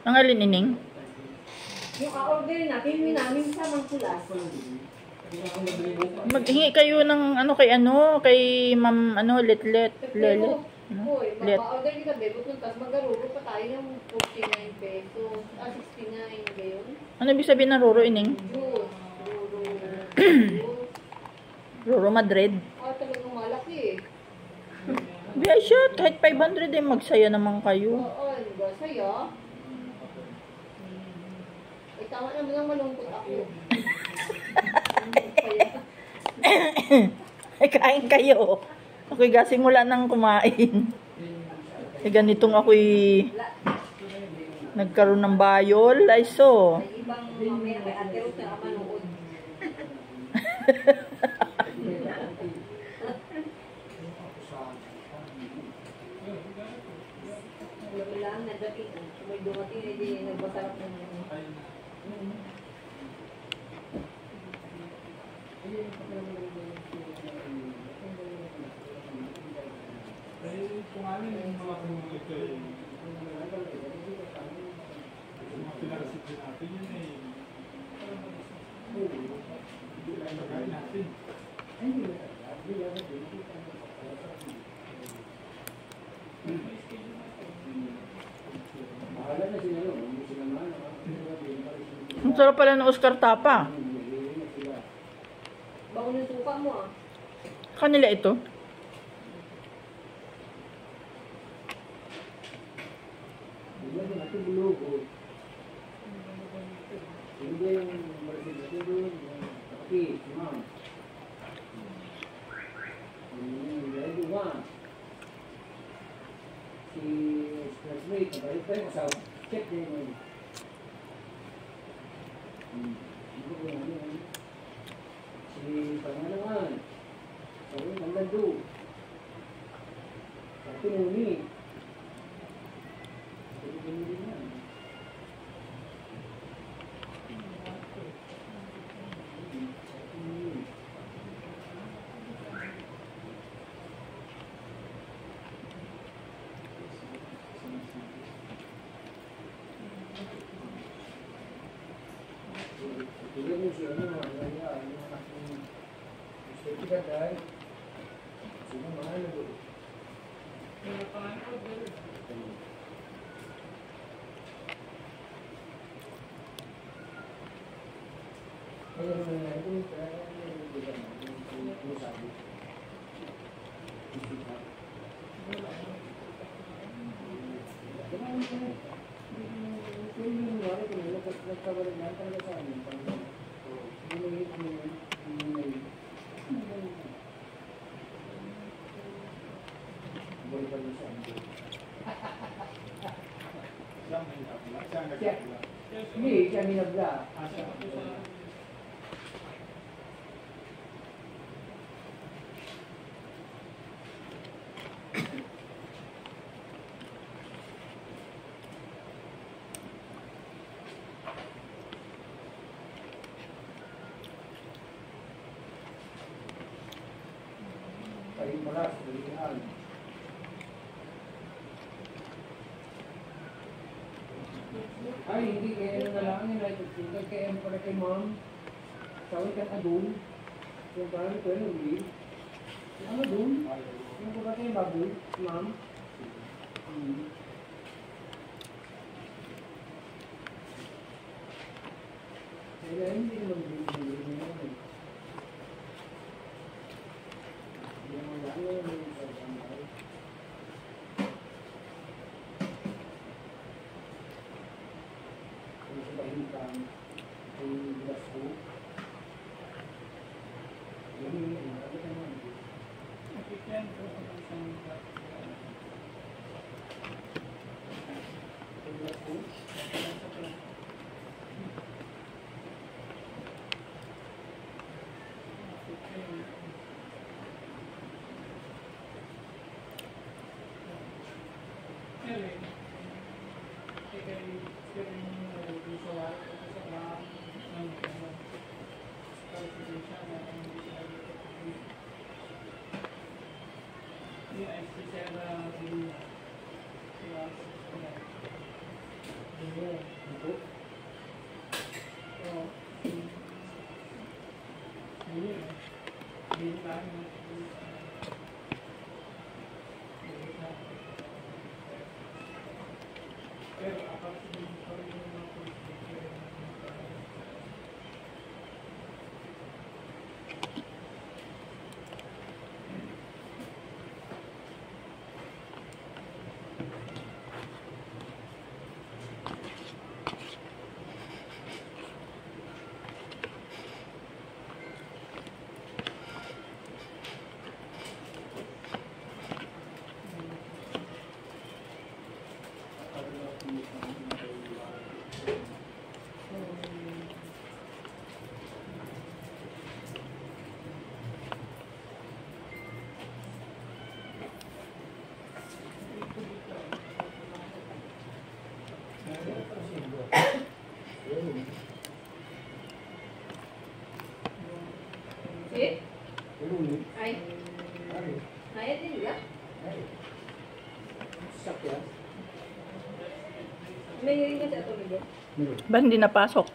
Ang alin, Ining? Yung ka-order natin, namin sa Mangkulas. Maghingi kayo ng kay Ma'am Letlet. Lelet. Hoy, Let. mag-order kita, bebo. Tapos mag-aruro pa tayo ng 49 pesos. 69 gayon. Ano ibig sabihin ng Roro, Ining? Juice. Roro Madrid. Talagang malaki eh. Biya shot, kahit 500 magsaya naman kayo. Oo, ano ba? Saya? Ay, tama naman ang malungkot ako. Ay, kain kayo. Ako'y gasimula nang kumain. Eh, ganitong ako'y nagkaroon ng bayol. Ay, so. Ay, ibang mamaya kay Ate Ruth na manood. Kailangan na dating. May dumating, hindi nagbasarap ng kung ano yung mga ito eh, mga pinakasit natin yun eh, hindi lang nagkain natin. Ang sarap pala ng Oscar Tapa. Bago ng suka mo ah. Kanila ito. Hindi, siya minabla. Paling malas, balikan. Ay, hindi kaya na lang nila ito. Kaya pala kay ma'am. Sawit ang adun. Yung parang ito yung uli. Yung adun. Yung pala kay baboy. Ma'am. Kaya hindi naman bili-bili naman. Yung mga ano Ito. Oo. Ayun eh. Hindi tayo na. Pero apart sa hindi pa rin yung mga police. Eh? Ano? Ay. Ayat din ba? Sakyan. May ring ka sa tulog doon? Meron. Ba hindi napasok?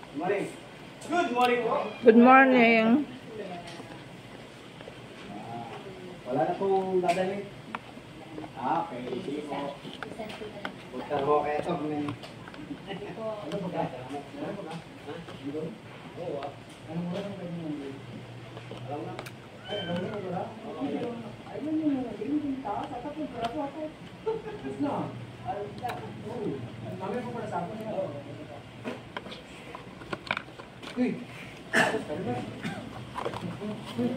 Good morning. Good morning po. Good morning. Wala na pong dadalhin. Okay. Sige po. Punta ho kayo ito. Ano ba ka? Ano ba ka? Ha? Dito? Oo ah. Ano mo lang kayo nandun? Alam na? Ay, alam na ba ba? Ayun yung yung taas. At ako yung karapo ako. Gusto na. Ay, oo. Mamaya ko para sa ako niya. Oo. Uy! Ano ba? Uy!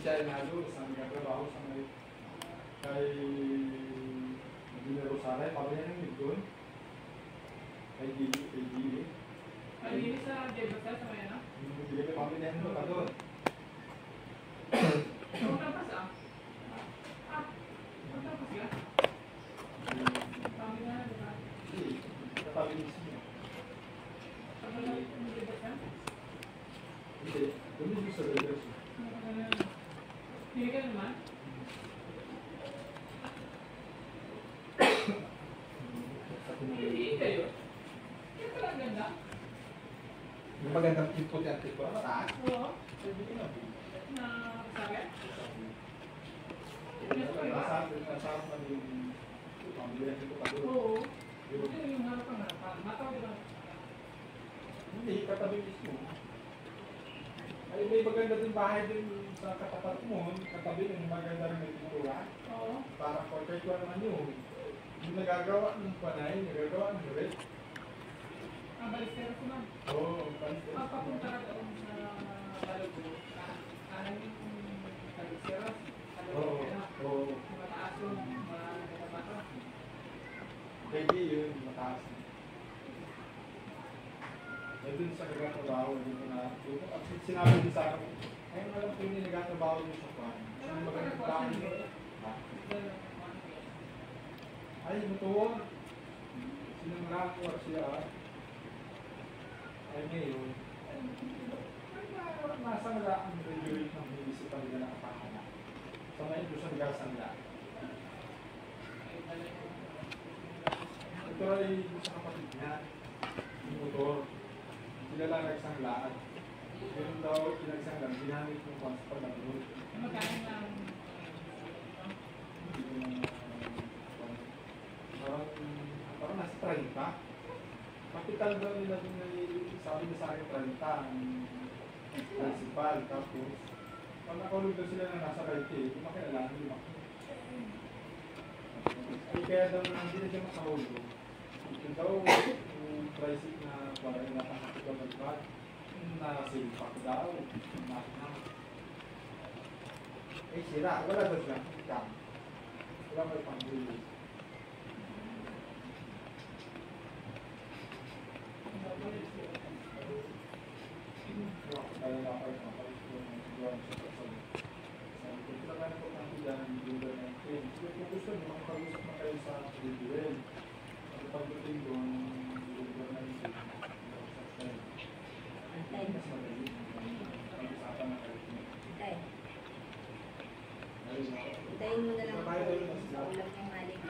Siya yung halo, isang nagkatrabaho sa may kay Engineer Rosaray, pabaya ng doon. Kay Dili. Ay, hindi sa Jebot sa may ano? Hindi kami pabaya ng doon pa doon. Magtampas ah? Magtampas ka? Pamilya na, di ba? Hindi, katabi mismo. Pag wala yung Jebot ka? Hindi, doon sa reverse. Hindi ka naman? Hindi kayo. Kaya pala ang ganda. Yung magandang input yan, tipo, mataas. Oo. Sabi ko na. Na sabi? Nasama kami yung pamilya nito pa doon. Oo. Buti na yung harap ang harapan. Mataw di ba? Hindi, katabi mismo. Ay, may maganda din bahay din sa katapat mo, katabi ng maganda rin may pintura. Oo. Para kung kahit wala naman yun, yung nagagawa ng panay, nagagawa ng direct. Ang balistero ko na. Oo, pansin. Papapunta ka doon sa Balogo. Kanan yung balistero. Oo, oo. Mataas yung mga nagkabata. Pwede yun, mataas. Eh, dun sa nagtatrabaho, dun na, at sinabi din sa akin, ayun alam ko yung nagtatrabaho yung sa kwan. Sino magandang trabaho yun? Ay, mutuon. Sinungalang ko siya. Ay, ngayon. Nasa nga ang regulate ng municipal na nakapakala. Sa ngayon, doon sa nagasanla. Ito ay doon sa kapatid niya. Yung motor. Sila lang nagsanglaan. Yun daw, pinagsanglaan. Ginamit yung pang pag-abroad. Magkano ng Parang nasa 30. Kapital daw nila yung sabi niya sa akin 30 ang principal. Tapos, pag nakulog daw sila na nasa 20, kumakailangan yung ay kaya daw hindi na siya makahulog. Ito daw yung tricycle na parang nakakapit daw mag-bag. Nasilpak daw. Eh sira, wala daw siya. Wala may pang-release. Kaya na kayo kung gusto nyo, makapag-usap na kayo sa Lidwell. At pagdating doon, Lidwell na yung mas madali. Pag-usapan na kayo. Hintayin mo na lang ako sa ulam ng malik.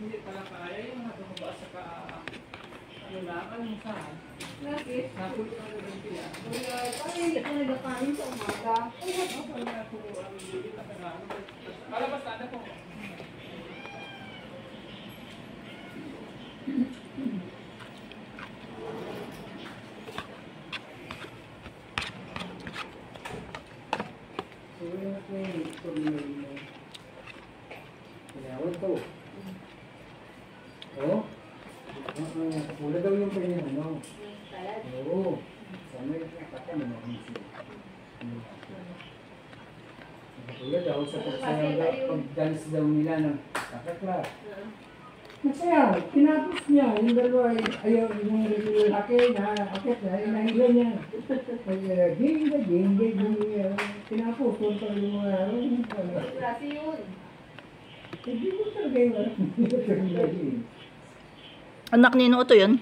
hindi pala kaya yung natumaba sa ka... Ano lang, anong saan? Bakit? Nakulit ang rin kaya. Parang hindi ako nagkakain sa umaga. Ako na ako ang bibit at ano. Palabas na po. So, yun at may problema. Kailangan to. Oh? Wala daw yung kanyang ano. Salad. Oo. Sana yung nakaka na mag-isip. Nakatulad daw sa pag-dance daw nila ng kakakla. Masaya, tinapos niya. Yung dalawa, ayaw yung regular hake na akit na, inahila niya. Ginga. Tinapos, kung pa yung mga Klase yun. hindi ko talaga yung lagi. Anak ni Nuto yun?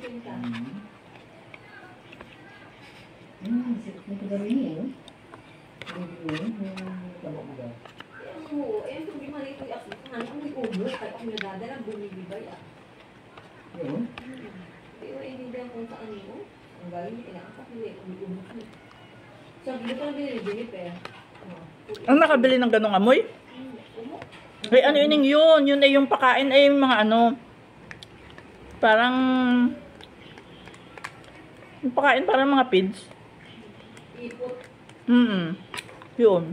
50. Sikit na kagaling eh. Yung tabak mo daw. Oo, eh, kung di mali ko yung asin, ang may ulo, kahit ako nadadala, bumibibay ah. Yun. Pero hindi din kung saan yun. Ang galing, pinakapak nila, umiumok na. Sabi ko lang binibili, pero. Ang nakabili ng ganong amoy? Ay, ano yun? Yun ay yung pakain ay yung mga ano. Parang yung pakain parang mga pids. Ipot. Yun.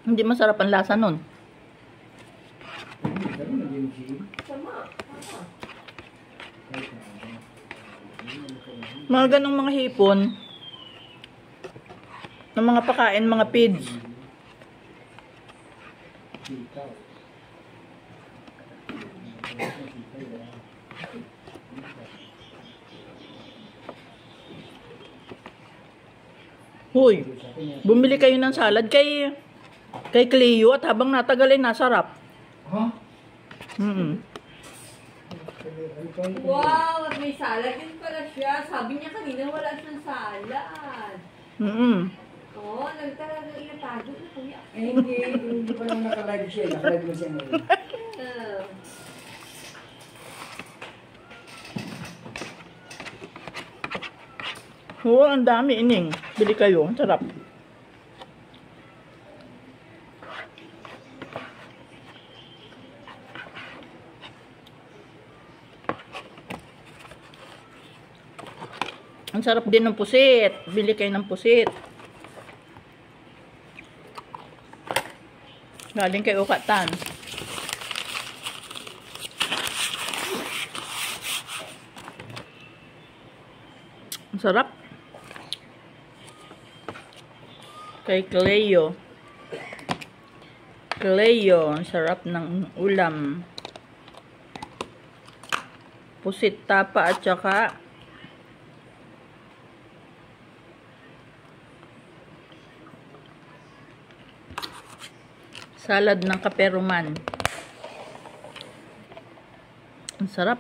Hindi masarap ang lasa nun. Ganun na din siya. Sama. Mga ganong mga hipon. Ng mga pakain, mga pids. Sitaw. Hoy, bumili kayo ng salad kay Cleo at habang natagal ay nasarap. Ha? Wow, at may salad din pala siya. Sabi niya kanina wala siyang salad. Oo, nagtalaga inatago na kuya. Eh, hindi pa lang nakalive siya. Nakalive mo siya ngayon. Oo, ang dami ining. Bili kayo, ang sarap. Ang sarap din ng pusit. Bili kayo ng pusit. Galing kay Ukatan. Ang sarap. Kay Cleo. Ang sarap ng ulam. Pusit tapa at saka salad ng kaperuman. Ang sarap.